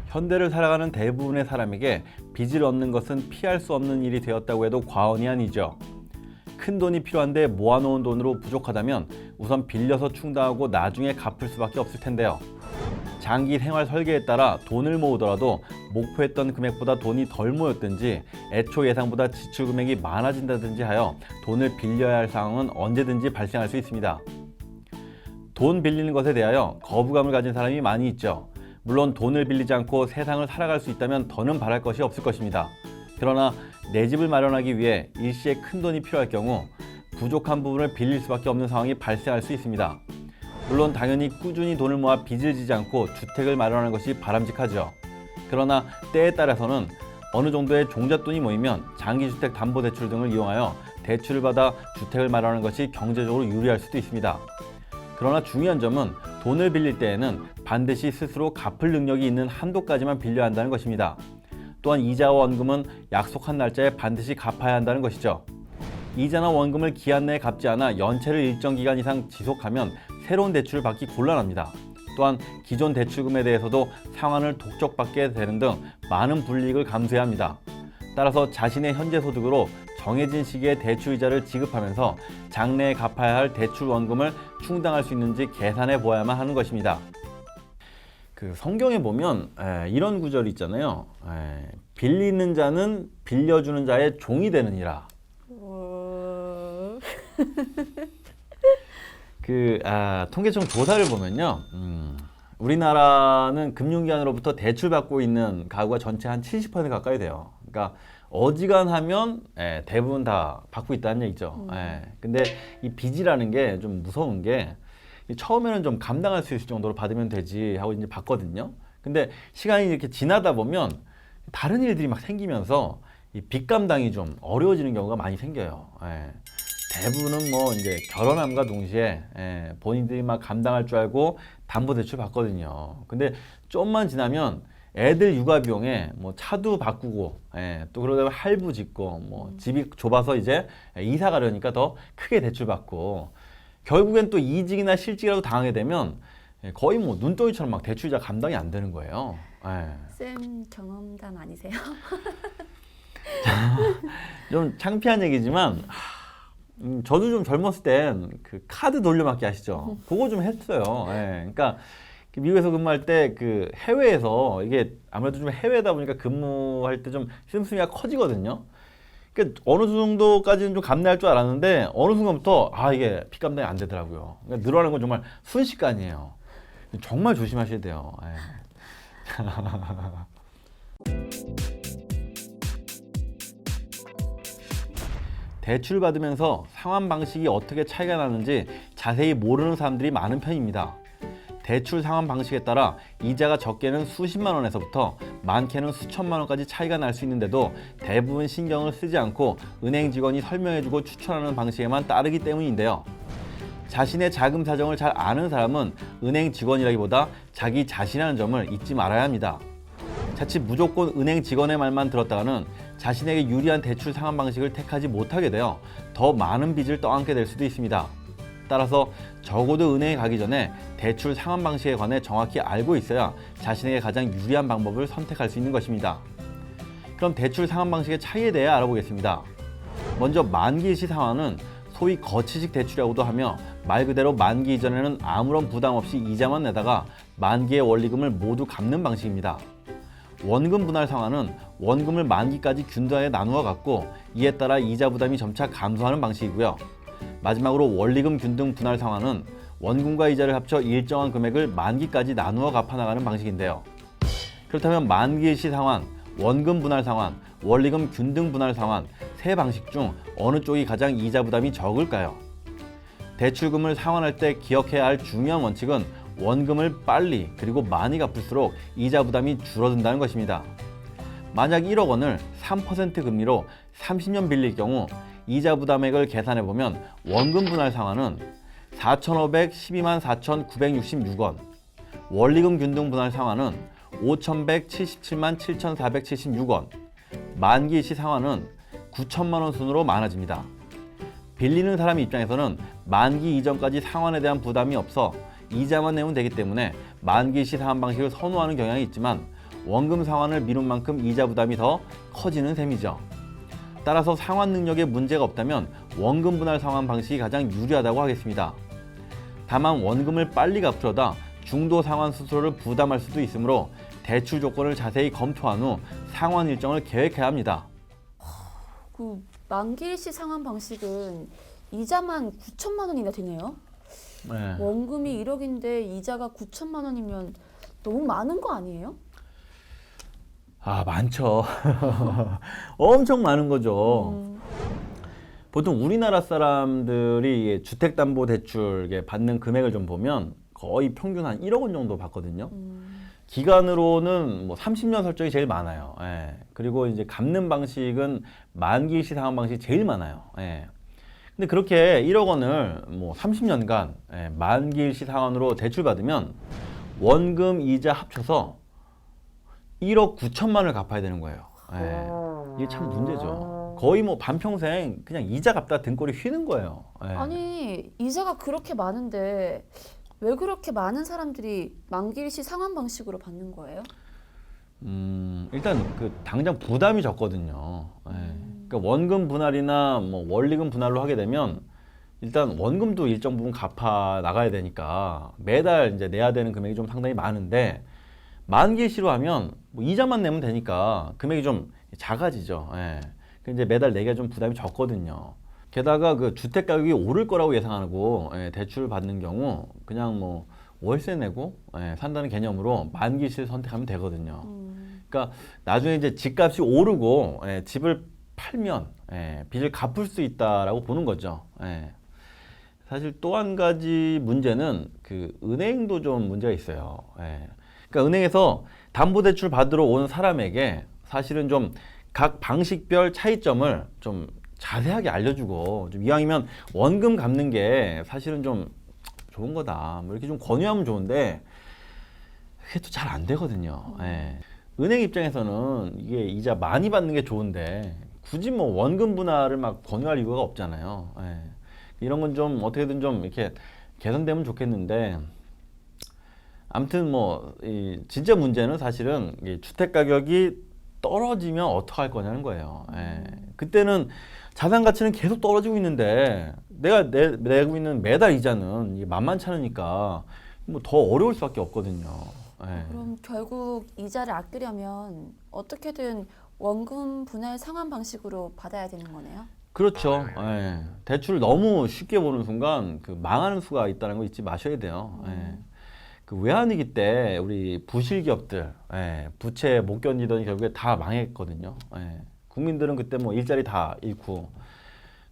현대를 살아가는 대부분의 사람에게 빚을 얻는 것은 피할 수 없는 일이 되었다고 해도 과언이 아니죠. 큰 돈이 필요한데 모아놓은 돈으로 부족하다면 우선 빌려서 충당하고 나중에 갚을 수밖에 없을 텐데요. 장기 생활 설계에 따라 돈을 모으더라도 목표했던 금액보다 돈이 덜 모였든지 애초 예상보다 지출 금액이 많아진다든지 하여 돈을 빌려야 할 상황은 언제든지 발생할 수 있습니다. 돈 빌리는 것에 대하여 거부감을 가진 사람이 많이 있죠. 물론 돈을 빌리지 않고 세상을 살아갈 수 있다면 더는 바랄 것이 없을 것입니다. 그러나 내 집을 마련하기 위해 일시에 큰 돈이 필요할 경우 부족한 부분을 빌릴 수밖에 없는 상황이 발생할 수 있습니다. 물론 당연히 꾸준히 돈을 모아 빚을 지지 않고 주택을 마련하는 것이 바람직하죠. 그러나 때에 따라서는 어느 정도의 종잣돈이 모이면 장기주택담보대출 등을 이용하여 대출을 받아 주택을 마련하는 것이 경제적으로 유리할 수도 있습니다. 그러나 중요한 점은 돈을 빌릴 때에는 반드시 스스로 갚을 능력이 있는 한도까지만 빌려야 한다는 것입니다. 또한 이자와 원금은 약속한 날짜에 반드시 갚아야 한다는 것이죠. 이자나 원금을 기한 내에 갚지 않아 연체를 일정 기간 이상 지속하면 새로운 대출을 받기 곤란합니다. 또한 기존 대출금에 대해서도 상환을 독촉받게 되는 등 많은 불이익을 감수해야 합니다. 따라서 자신의 현재 소득으로 정해진 시기에 대출 이자를 지급하면서 장래에 갚아야 할 대출 원금을 충당할 수 있는지 계산해 보아야만 하는 것입니다. 그 성경에 보면 이런 구절이 있잖아요. 빌리는 자는 빌려주는 자의 종이 되느니라. 통계청 조사를 보면요, 우리나라는 금융기관으로부터 대출받고 있는 가구가 전체 한 70% 가까이 돼요. 그러니까 어지간하면 대부분 다 받고 있다는 얘기죠. 근데 이 빚이라는 게 좀 무서운 게 처음에는 좀 감당할 수 있을 정도로 받으면 되지 하고 이제 받거든요. 근데 시간이 이렇게 지나다 보면 다른 일들이 막 생기면서 이 빚 감당이 좀 어려워지는 경우가 많이 생겨요. 대부분은 뭐 이제 결혼함과 동시에 본인들이 막 감당할 줄 알고 담보대출 받거든요. 근데 좀만 지나면 애들 육아 비용에 뭐 차도 바꾸고 또 그러다가 할부 짓고 뭐 집이 좁아서 이제 이사 가려니까 더 크게 대출 받고 결국엔 또 이직이나 실직이라도 당하게 되면 거의 뭐 눈덩이처럼 막 대출이자 감당이 안 되는 거예요. 쌤 경험담 아니세요? 좀 창피한 얘기지만 저도 좀 젊었을 땐 그 카드 돌려막기 아시죠? 그거 좀 했어요. 그러니까 미국에서 근무할 때 그 해외에서 이게 아무래도 좀 해외다 보니까 근무할 때 좀 씀씀이가 커지거든요. 그러니까 어느 정도까지는 좀 감내할 줄 알았는데 어느 순간부터 이게 빚 감당이 안 되더라고요. 그러니까 늘어나는 건 정말 순식간이에요. 정말 조심하셔야 돼요. 대출 받으면서 상환 방식이 어떻게 차이가 나는지 자세히 모르는 사람들이 많은 편입니다. 대출 상환 방식에 따라 이자가 적게는 수십만 원에서부터 많게는 수천만 원까지 차이가 날 수 있는데도 대부분 신경을 쓰지 않고 은행 직원이 설명해주고 추천하는 방식에만 따르기 때문인데요. 자신의 자금 사정을 잘 아는 사람은 은행 직원이라기보다 자기 자신이라는 점을 잊지 말아야 합니다. 자칫 무조건 은행 직원의 말만 들었다가는 자신에게 유리한 대출 상환 방식을 택하지 못하게 되어 더 많은 빚을 떠안게 될 수도 있습니다. 따라서 적어도 은행에 가기 전에 대출 상환 방식에 관해 정확히 알고 있어야 자신에게 가장 유리한 방법을 선택할 수 있는 것입니다. 그럼 대출 상환 방식의 차이에 대해 알아보겠습니다. 먼저 만기일시 상환은 소위 거치식 대출이라고도 하며 말 그대로 만기 이전에는 아무런 부담 없이 이자만 내다가 만기의 원리금을 모두 갚는 방식입니다. 원금 분할 상환은 원금을 만기까지 균등하게 나누어 갖고 이에 따라 이자 부담이 점차 감소하는 방식이고요. 마지막으로 원리금 균등 분할 상환은 원금과 이자를 합쳐 일정한 금액을 만기까지 나누어 갚아나가는 방식인데요. 그렇다면 만기일시 상환, 원금 분할 상환, 원리금 균등 분할 상환 세 방식 중 어느 쪽이 가장 이자 부담이 적을까요? 대출금을 상환할 때 기억해야 할 중요한 원칙은 원금을 빨리 그리고 많이 갚을수록 이자 부담이 줄어든다는 것입니다. 만약 1억 원을 3% 금리로 30년 빌릴 경우 이자 부담액을 계산해 보면 원금 분할 상환은 4,512만 4,966원, 원리금 균등 분할 상환은 5,177만 7,476원, 만기일시 상환은 9천만 원 순으로 많아집니다. 빌리는 사람 입장에서는 만기 이전까지 상환에 대한 부담이 없어 이자만 내면 되기 때문에 만기일시 상환 방식을 선호하는 경향이 있지만 원금 상환을 미룬 만큼 이자 부담이 더 커지는 셈이죠. 따라서 상환 능력에 문제가 없다면 원금 분할 상환 방식이 가장 유리하다고 하겠습니다. 다만 원금을 빨리 갚으려다 중도 상환 수수료를 부담할 수도 있으므로 대출 조건을 자세히 검토한 후 상환 일정을 계획해야 합니다. 그 만기일시 상환 방식은 이자만 9천만 원이나 되네요. 네. 원금이 1억인데 이자가 9천만 원이면 너무 많은 거 아니에요? 아, 많죠. 엄청 많은 거죠. 보통 우리나라 사람들이 주택담보대출 받는 금액을 좀 보면 거의 평균 한 1억 원 정도 받거든요. 기간으로는 뭐 30년 설정이 제일 많아요. 예. 그리고 이제 갚는 방식은 만기일시 상환 방식이 제일 많아요. 예. 근데 그렇게 1억 원을 뭐 30년간 만기일시 상환으로 대출 받으면 원금 이자 합쳐서 1억 9천만 원을 갚아야 되는 거예요. 예. 이게 참 문제죠. 거의 뭐 반평생 그냥 이자 갚다가 등골이 휘는 거예요. 예. 아니 이자가 그렇게 많은데 왜 그렇게 많은 사람들이 만기일시 상환 방식으로 받는 거예요? 일단 그 당장 부담이 적거든요. 예. 그러니까 원금 분할이나 뭐 원리금 분할로 하게 되면 일단 원금도 일정 부분 갚아 나가야 되니까 매달 이제 내야 되는 금액이 좀 상당히 많은데 만기일시로 하면 뭐 이자만 내면 되니까 금액이 좀 작아지죠. 예. 이제 매달 내기가 좀 부담이 적거든요. 게다가 그 주택 가격이 오를 거라고 예상하고 대출을 받는 경우 그냥 뭐 월세 내고 산다는 개념으로 만기일시를 선택하면 되거든요. 그러니까 나중에 이제 집값이 오르고 집을 팔면 빚을 갚을 수 있다라고 보는 거죠. 사실 또 한 가지 문제는 그 은행도 좀 문제가 있어요. 그러니까 은행에서 담보대출 받으러 온 사람에게 사실은 좀 각 방식별 차이점을 좀 자세하게 알려주고 좀 이왕이면 원금 갚는 게 사실은 좀 좋은 거다 뭐 이렇게 좀 권유하면 좋은데 그게 또 잘 안 되거든요. 은행 입장에서는 이게 이자 많이 받는 게 좋은데 굳이 뭐 원금 분할을 막 권유할 이유가 없잖아요. 이런 건 좀 어떻게든 좀 이렇게 개선되면 좋겠는데 아무튼 뭐 이 진짜 문제는 사실은 이 주택 가격이 떨어지면 어떡할 거냐는 거예요. 그때는 자산 가치는 계속 떨어지고 있는데 내가 내고 있는 매달 이자는 이게 만만치 않으니까 뭐 더 어려울 수밖에 없거든요. 그럼 결국 이자를 아끼려면 어떻게든 원금 분할 상환 방식으로 받아야 되는 거네요? 그렇죠. 대출을 너무 쉽게 보는 순간 그 망하는 수가 있다는 거 잊지 마셔야 돼요. 그 외환위기 때 우리 부실 기업들 부채 못 견디더니 결국에 다 망했거든요. 국민들은 그때 뭐 일자리 다 잃고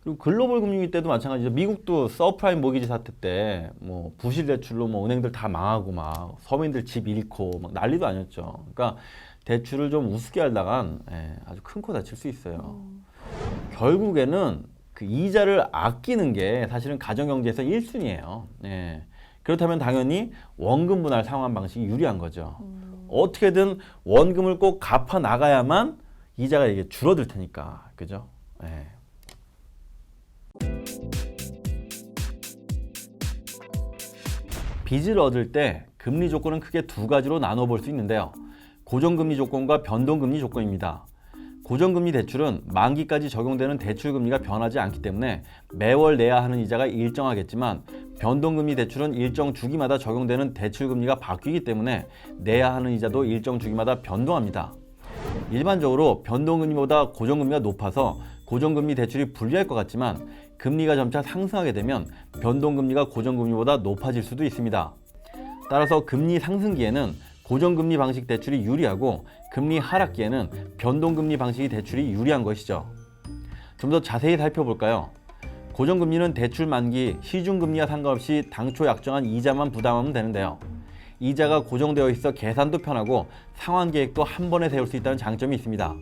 그리고 글로벌 금융위기 때도 마찬가지죠. 미국도 서프라임 모기지 사태 때 뭐 부실 대출로 뭐 은행들 다 망하고 막 서민들 집 잃고 막 난리도 아니었죠. 그러니까 대출을 좀 우습게 하다간 아주 큰 코 다칠 수 있어요. 결국에는 그 이자를 아끼는 게 사실은 가정경제에서 1순위예요. 그렇다면 당연히 원금 분할 상환 방식이 유리한 거죠. 어떻게든 원금을 꼭 갚아 나가야만 이자가 이게 줄어들 테니까, 그죠? 빚을 얻을 때 금리 조건은 크게 두 가지로 나눠볼 수 있는데요. 고정금리 조건과 변동금리 조건입니다. 고정금리 대출은 만기까지 적용되는 대출금리가 변하지 않기 때문에 매월 내야 하는 이자가 일정하겠지만 변동금리 대출은 일정 주기마다 적용되는 대출금리가 바뀌기 때문에 내야 하는 이자도 일정 주기마다 변동합니다. 일반적으로 변동금리보다 고정금리가 높아서 고정금리 대출이 불리할 것 같지만 금리가 점차 상승하게 되면 변동금리가 고정금리보다 높아질 수도 있습니다. 따라서 금리 상승기에는 고정금리 방식 대출이 유리하고 금리 하락기에는 변동금리 방식이 대출이 유리한 것이죠. 좀 더 자세히 살펴볼까요? 고정금리는 대출 만기, 시중금리와 상관없이 당초 약정한 이자만 부담하면 되는데요. 이자가 고정되어 있어 계산도 편하고 상환 계획도 한 번에 세울 수 있다는 장점이 있습니다.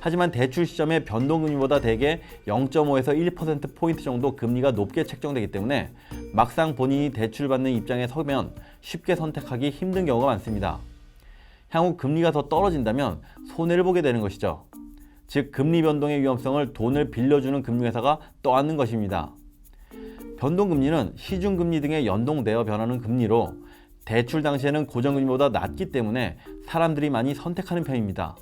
하지만 대출 시점에 변동금리보다 대개 0.5에서 1%포인트 정도 금리가 높게 책정되기 때문에 막상 본인이 대출받는 입장에 서면 쉽게 선택하기 힘든 경우가 많습니다. 향후 금리가 더 떨어진다면 손해를 보게 되는 것이죠. 즉 금리 변동의 위험성을 돈을 빌려주는 금융회사가 떠안는 것입니다. 변동금리는 시중금리 등에 연동되어 변하는 금리로 대출 당시에는 고정금리보다 낮기 때문에 사람들이 많이 선택하는 편입니다.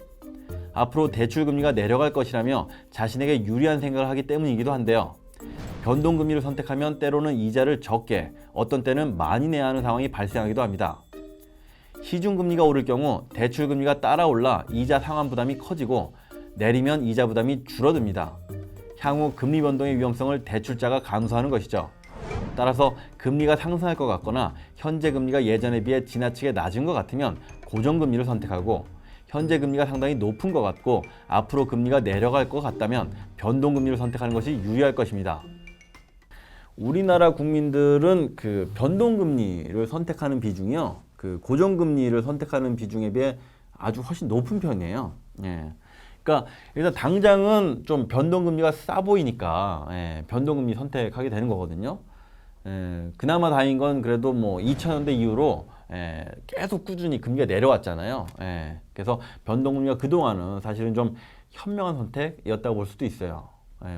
앞으로 대출금리가 내려갈 것이라며 자신에게 유리한 생각을 하기 때문이기도 한데요. 변동금리를 선택하면 때로는 이자를 적게, 어떤 때는 많이 내야 하는 상황이 발생하기도 합니다. 시중금리가 오를 경우 대출금리가 따라올라 이자 상환 부담이 커지고 내리면 이자 부담이 줄어듭니다. 향후 금리 변동의 위험성을 대출자가 감수하는 것이죠. 따라서 금리가 상승할 것 같거나 현재 금리가 예전에 비해 지나치게 낮은 것 같으면 고정금리를 선택하고, 현재 금리가 상당히 높은 것 같고 앞으로 금리가 내려갈 것 같다면 변동금리를 선택하는 것이 유리할 것입니다. 우리나라 국민들은 그 변동금리를 선택하는 비중이요, 그 고정금리를 선택하는 비중에 비해 아주 훨씬 높은 편이에요. 예. 그러니까 일단 당장은 좀 변동금리가 싸 보이니까 변동금리 선택하게 되는 거거든요. 그나마 다행인 건 그래도 뭐 2000년대 이후로 계속 꾸준히 금리가 내려왔잖아요. 그래서 변동금리가 그동안은 사실은 좀 현명한 선택이었다고 볼 수도 있어요.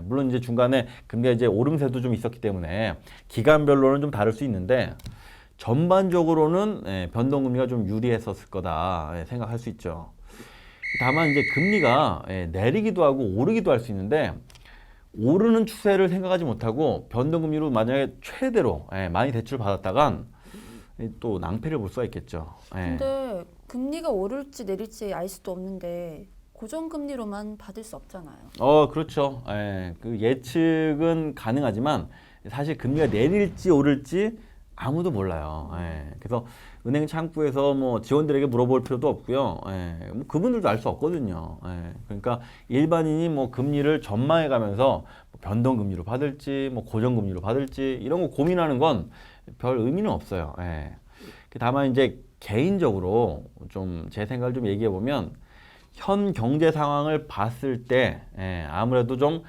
물론 이제 중간에 금리가 이제 오름세도 좀 있었기 때문에 기간별로는 좀 다를 수 있는데 전반적으로는 변동금리가 좀 유리했었을 거다 생각할 수 있죠. 다만 이제 금리가 내리기도 하고 오르기도 할 수 있는데, 오르는 추세를 생각하지 못하고 변동금리로 만약에 최대로 많이 대출을 받았다간 또 낭패를 볼 수가 있겠죠. 근데 금리가 오를지 내릴지 알 수도 없는데 고정금리로만 받을 수 없잖아요. 그렇죠. 그 예측은 가능하지만 사실 금리가 내릴지 오를지 아무도 몰라요. 그래서 은행 창구에서 뭐 직원들에게 물어볼 필요도 없고요. 뭐 그분들도 알 수 없거든요. 그러니까 일반인이 뭐 금리를 전망해 가면서 뭐 변동금리로 받을지 뭐 고정금리로 받을지 이런 거 고민하는 건 별 의미는 없어요. 다만 이제 개인적으로 좀 제 생각을 좀 얘기해 보면, 현 경제 상황을 봤을 때 아무래도 좀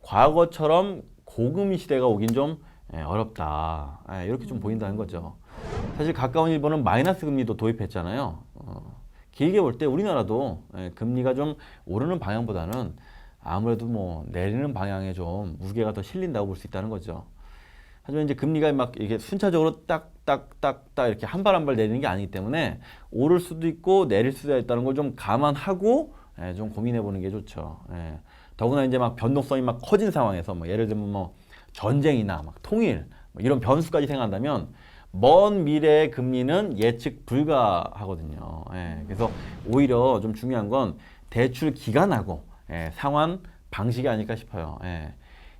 과거처럼 고금리 시대가 오긴 좀 어렵다, 이렇게 좀 보인다는 거죠. 사실 가까운 일본은 마이너스 금리도 도입했잖아요. 길게 볼 때 우리나라도 금리가 좀 오르는 방향보다는 아무래도 뭐 내리는 방향에 좀 무게가 더 실린다고 볼 수 있다는 거죠. 하지만 이제 금리가 막 이게 순차적으로 딱딱딱딱 이렇게 한 발 한 발 내리는 게 아니기 때문에 오를 수도 있고 내릴 수도 있다는 걸 좀 감안하고 좀 고민해 보는 게 좋죠. 더구나 이제 막 변동성이 막 커진 상황에서 뭐 예를 들면 뭐 전쟁이나 막 통일 뭐 이런 변수까지 생각한다면 먼 미래의 금리는 예측 불가하거든요. 그래서 오히려 좀 중요한 건 대출 기간하고 상환 방식이 아닐까 싶어요.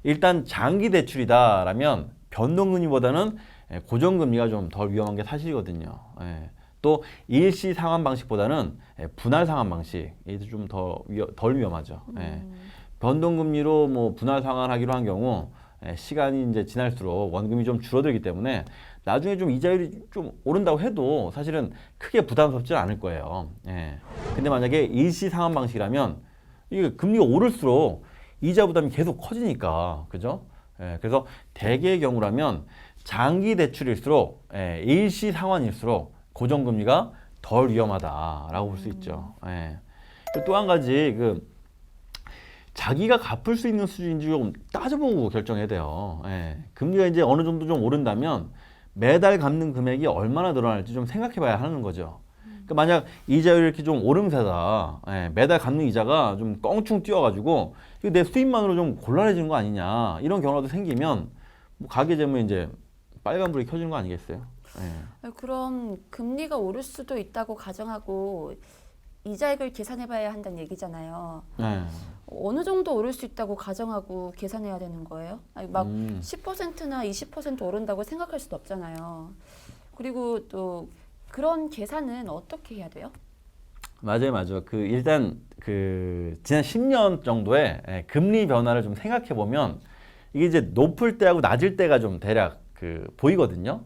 일단 장기 대출이다라면 변동금리보다는 고정금리가 좀 덜 위험한 게 사실이거든요. 또 일시 상환 방식보다는 분할 상환 방식이 좀 덜 위험하죠. 변동금리로 뭐 분할 상환하기로 한 경우 시간이 이제 지날수록 원금이 좀 줄어들기 때문에 나중에 좀 이자율이 좀 오른다고 해도 사실은 크게 부담스럽지 않을 거예요. 근데 만약에 일시 상환 방식이라면 이게 금리가 오를수록 이자 부담이 계속 커지니까, 그죠? 그래서 대개의 경우라면 장기 대출일수록 일시 상환일수록 고정금리가 덜 위험하다라고 볼 수 있죠. 또 한 가지 자기가 갚을 수 있는 수준인지 좀 따져보고 결정해야 돼요. 금리가 이제 어느 정도 좀 오른다면 매달 갚는 금액이 얼마나 늘어날지 좀 생각해봐야 하는 거죠. 그러니까 만약 이자율이 이렇게 좀 오름세다, 매달 갚는 이자가 좀 껑충 뛰어가지고 이거 내 수입만으로 좀 곤란해지는 거 아니냐, 이런 경우라도 생기면 뭐 가계 재무에 이제 빨간불이 켜지는 거 아니겠어요? 그럼 금리가 오를 수도 있다고 가정하고 이자액을 계산해봐야 한다는 얘기잖아요. 어느 정도 오를 수 있다고 가정하고 계산해야 되는 거예요? 아니, 막 10%나 20% 오른다고 생각할 수도 없잖아요. 그리고 또 그런 계산은 어떻게 해야 돼요? 맞아요. 일단 지난 10년 정도의 금리 변화를 좀 생각해 보면 이게 이제 높을 때하고 낮을 때가 좀 대략 보이거든요.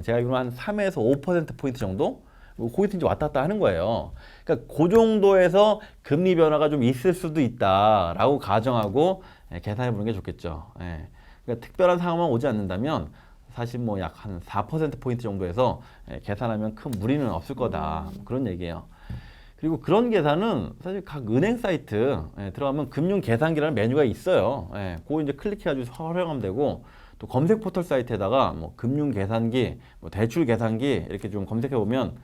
제가 알기로는 한 3에서 5% 포인트 정도, 거기서 이제 왔다 갔다 하는 거예요. 그러니까 그 정도에서 금리 변화가 좀 있을 수도 있다라고 가정하고 계산해 보는 게 좋겠죠. 그러니까 특별한 상황만 오지 않는다면 사실 뭐 약 한 4% 포인트 정도에서 계산하면 큰 무리는 없을 거다, 그런 얘기예요. 그리고 그런 계산은 사실 각 은행 사이트 들어가면 금융 계산기라는 메뉴가 있어요. 그거 이제 클릭해가지고 활용하면 되고, 또 검색 포털 사이트에다가 뭐 금융 계산기, 뭐 대출 계산기 이렇게 좀 검색해 보면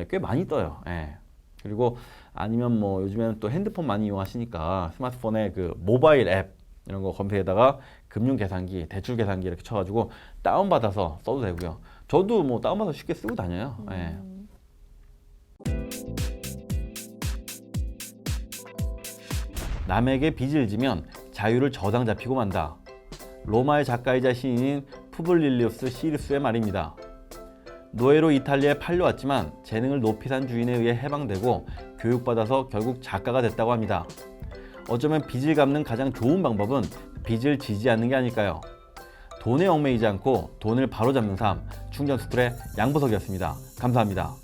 꽤 많이 떠요. 예. 그리고 아니면 뭐 요즘에는 또 핸드폰 많이 이용하시니까 스마트폰에 그 모바일 앱 이런 거 검색에다가 금융 계산기, 대출 계산기 이렇게 쳐가지고 다운받아서 써도 되고요. 저도 뭐 다운받아서 쉽게 쓰고 다녀요. 예. 남에게 빚을 지면 자유를 저당 잡히고 만다. 로마의 작가이자 시인인 푸블릴리우스 시리스의 말입니다. 노예로 이탈리아에 팔려왔지만 재능을 높이 산 주인에 의해 해방되고 교육받아서 결국 작가가 됐다고 합니다. 어쩌면 빚을 갚는 가장 좋은 방법은 빚을 지지 않는 게 아닐까요? 돈에 얽매이지 않고 돈을 바로잡는 삶, 충전스쿨의 양보석이었습니다. 감사합니다.